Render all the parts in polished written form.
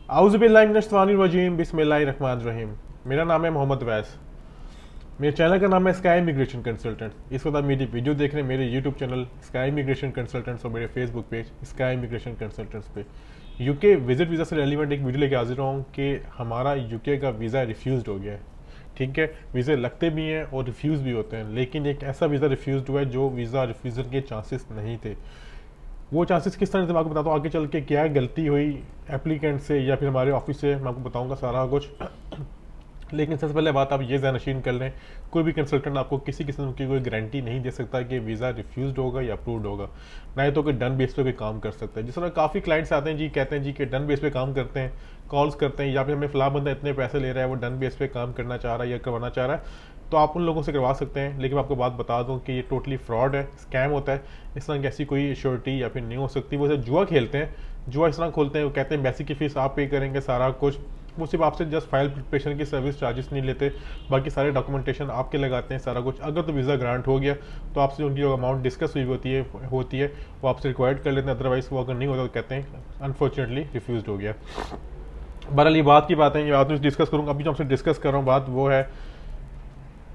आउज़ुबिल्लाहिमिनश्शैतानिर्रजीम बिस्मिल्लाहिर्रहमानिर्रहीम। मेरा नाम है मोहम्मद वैस। मेरे चैनल का नाम है स्काई इमिग्रेशन कंसल्टेंट। इस वक्त आप मेरी वीडियो देख रहे हैं मेरे YouTube channel sky immigration consultants और मेरे Facebook page sky immigration consultants पे यूके विजिट वीज़ा से रेलिवेंट एक वीडियो लेके हाजिर हूँ कि हमारा यूके का वीज़ा रिफ्यूज़ हो गया है। ठीक है, वीज़े लगते भी हैं और रिफ्यूज़ भी होते हैं, लेकिन एक ऐसा वीज़ा रिफ्यूज़ हुआ है जो वीज़ा रिफ्यूज़ल के चांसेस नहीं थे। वो चांसेस किस तरह से मैं आपको बताता हूँ आगे चल के, क्या गलती हुई एप्लीकेंट से या फिर हमारे ऑफिस से, मैं आपको बताऊंगा सारा कुछ। लेकिन सबसे पहले बात आप ये ज़हनशीन कर लें, कोई भी कंसल्टेंट आपको किसी किस्म की कोई गारंटी नहीं दे सकता कि वीज़ा रिफ्यूज़ होगा या अप्रूव्ड होगा, ना ही तो कोई डन बेस पे कोई काम कर सकता है। जिस तरह काफ़ी क्लाइंट्स आते हैं जी, कहते हैं जी कि डन बेस पे काम करते हैं, कॉल्स करते हैं या फिर हमें फ़लाँ बंदा इतने पैसे ले रहा है, वो डन बेस पे काम करना चाह रहा है या करवाना चाह रहा है, तो आप उन लोगों से करवा सकते हैं। लेकिन मैं आपको बात बता दूं कि ये टोटली फ्रॉड है, स्कैम होता है। इस तरह की ऐसी कोई श्योरिटी या फिर नहीं हो सकती। वो जुआ खेलते हैं, जुआ इस तरह खोलते हैं, वो कहते हैं बेसिक की फीस आप पे करेंगे सारा कुछ, वो सिर्फ आपसे जस्ट फाइल प्रिपरेशन की सर्विस चार्जेस नहीं लेते, बाकी सारे डॉक्यूमेंटेशन आपके लगाते हैं सारा कुछ। अगर तो वीज़ा ग्रांट हो गया तो आपसे उनकी जो अमाउंट डिस्कस हुई होती है वो आपसे रिक्वायर्ड कर लेते हैं, अदरवाइज वो अगर नहीं होता तो कहते हैं अनफॉर्चुनेटली रिफ्यूज़ हो गया। बहरहाल ये बात की बात है, ये बात मैं डिस्कस करूँगा। अभी जो आपसे डिस्कस कर रहा हूँ बात वो है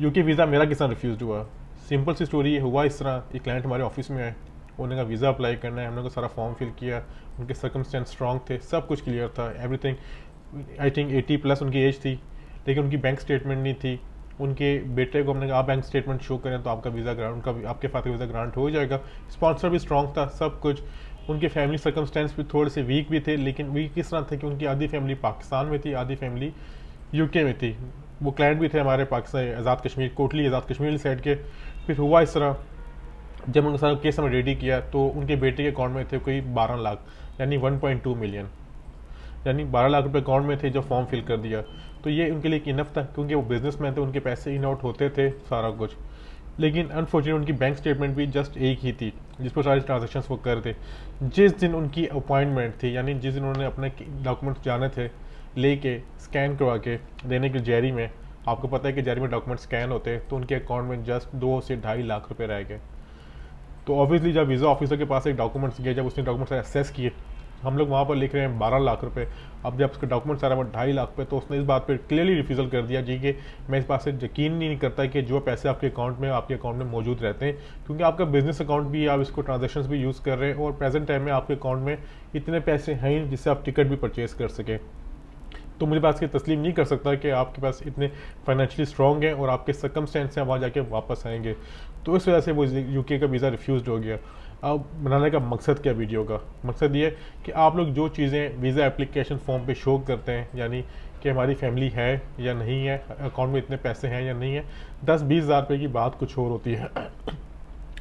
यूके वीज़ा मेरा किस तरह रिफ्यूज़ हुआ। सिंपल सी स्टोरी हुआ इस तरह, एक क्लाइंट हमारे ऑफिस में आए, उन्होंने कहा वीज़ा अप्लाई करना है, हमने को सारा फॉर्म फिल किया, उनके सर्कमस्टेंस स्ट्रॉन्ग थे, सब कुछ क्लियर था, एवरीथिंग। आई थिंक 80+ उनकी एज थी, लेकिन उनकी बैंक स्टेटमेंट नहीं थी। उनके बेटे को हमने कहा आप बैंक स्टेटमेंट शो करें तो आपका वीज़ा ग्रांट, उनका आपके फादर का वीज़ा ग्रांट हो जाएगा। स्पॉन्सर भी स्ट्रॉन्ग था, सब कुछ। उनके फैमिली सर्कमस्टेंस भी थोड़े से वीक भी थे, लेकिन वीक किस तरह थे कि उनकी आधी फैमिली पाकिस्तान में थी, आधी फैमिली यूके में थी। वो क्लाइंट भी थे हमारे पाकिस्तान आज़ाद कश्मीर, कोटली आज़ाद कश्मीर साइड के। फिर हुआ इस तरह, जब उनका सारा केस हमने रेडी किया तो उनके बेटे के अकाउंट में थे कोई 12 लाख, यानी 1.2 मिलियन, यानी 12 लाख रुपए अकाउंट में थे जो फॉर्म फिल कर दिया। तो ये उनके लिए इनफ था, क्योंकि वो बिजनेसमैन थे, उनके पैसे इन आउट होते थे सारा कुछ। लेकिन अनफॉर्चुनेट उनकी बैंक स्टेटमेंट भी जस्ट एक ही थी जिस पर सारे ट्रांजेक्शन्स वो कर थे। जिस दिन उनकी अपॉइंटमेंट थी, यानी जिस दिन उन्होंने अपने डॉक्यूमेंट्स जाने थे लेके स्कैन करवा के देने के जैरी में, आपको पता है कि जैरी में डॉक्यूमेंट स्कैन होते हैं, तो उनके अकाउंट में जस्ट 2 से 2.5 लाख रुपए रह गए। तो ऑब्वियसली जब वीज़ा ऑफिसर के पास एक डॉक्यूमेंट्स गए, जब उसने डॉक्यूमेंट्स असेस किए, हम लोग वहाँ पर लिख रहे हैं 12 लाख रुपए, अब जब उसका डॉक्यूमेंट सारा 2.5 लाख पे, तो उसने इस बात पर क्लियरली रिफ्यूज़ल कर दिया जी कि मैं इस बात से यकीन नहीं करता कि जो पैसे आपके अकाउंट में मौजूद रहते हैं, क्योंकि आपका बिजनेस अकाउंट भी, आप इसको ट्रांजेक्शन्स भी यूज़ कर रहे हैं और प्रेजेंट टाइम में आपके अकाउंट में इतने पैसे हैं जिससे आप टिकट भी परचेज कर सकें। तो मुझे बात की तस्लीम नहीं कर सकता कि आपके पास इतने फाइनेंशियली स्ट्रॉन्ग हैं और आपके सर्कमस्टेंस हैं वहाँ जाके वापस आएंगे। तो इस वजह से वो यूके का वीज़ा रिफ्यूज़ हो गया। अब बनाने का मकसद क्या वीडियो का, मकसद ये कि आप लोग जो चीज़ें वीज़ा एप्लीकेशन फॉर्म पे शो करते हैं, यानी कि हमारी फैमिली है या नहीं है, अकाउंट में इतने पैसे हैं या नहीं है, 10-20 हज़ार रुपये की बात कुछ और होती है।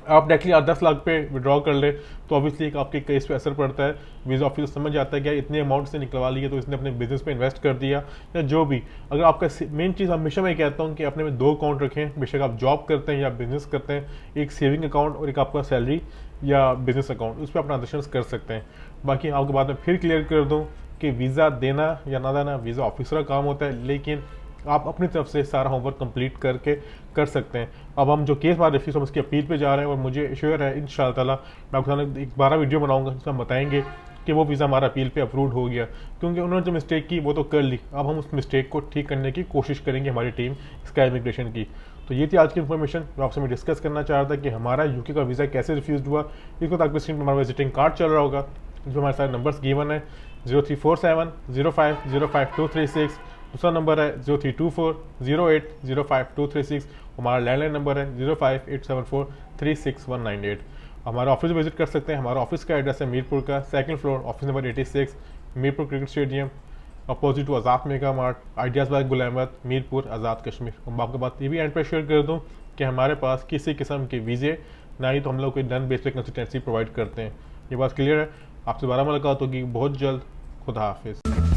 आप डायरेक्टली 10 लाख पे विड्रॉ कर ले तो ऑब्वियसली आपके केस पे असर पड़ता है। वीज़ा ऑफिस समझ आता है कि इतने अमाउंट से निकलवा लिए तो इसने अपने बिजनेस पे इन्वेस्ट कर दिया या जो भी। अगर आपका मेन चीज़ हमेशा मैं कहता हूँ कि अपने में 2 अकाउंट रखें, बेशक आप जॉब करते हैं या बिजनेस करते हैं, एक सेविंग अकाउंट और एक आपका सैलरी या बिजनेस अकाउंट, उस पर आप ट्रांजेक्शन कर सकते हैं। बाकी आपको बाद में फिर क्लियर कर दूँ कि वीज़ा देना या ना देना वीज़ा ऑफिसर का काम होता है, लेकिन आप अपनी तरफ से सारा होमवर्क कंप्लीट करके कर सकते हैं। अब हम जो केस हमारे रिफ्यूज हम उसकी अपील पे जा रहे हैं और मुझे श्योर है इंशाअल्लाह ताला मैं आपको एक 12 वीडियो बनाऊंगा जिसमें हम बताएंगे कि वो वीज़ा हमारा अपील पे अप्रूव हो गया, क्योंकि उन्होंने जो मिस्टेक की वो तो कर ली। अब हम उस मिस्टेक को ठीक करने की कोशिश करेंगे, हमारी टीम स्काई इमिग्रेशन की। तो ये थी आज की इन्फॉर्मेशन जो आपसे मैं डिस्कस करना चाह रहा था कि हमारा यूके का वीज़ा कैसे रिफ्यूज़ हुआ। इसको तक स्क्रीन पर हमारा विजिटिंग कार्ड चल रहा होगा, जो हमारे सारे नंबर्स गिवन है, 03470505 दूसरा नंबर है 03240805 हमारा लैंडलाइन नंबर है 0587436198। हमारा ऑफिस विजिट कर सकते हैं। हमारा ऑफिस का एड्रेस है मीरपुर का 2nd floor, office number 86, Mirpur cricket stadium, opposite to Azad mega mart, Ideas बाग गुल अहमद, मीरपुर आज़ाद कश्मीर। मैं आपको बात ये भी एंड पर शेयर कर दूँ कि हमारे पास किसी किस्म के वीज़े ना ही तो हम लोग कोई डन बेस पे कंसल्टेंसी प्रोवाइड करते हैं। ये बात क्लियर है। आपसे दोबारा मुलाकात होगी बहुत जल्द। खुदा हाफिज़।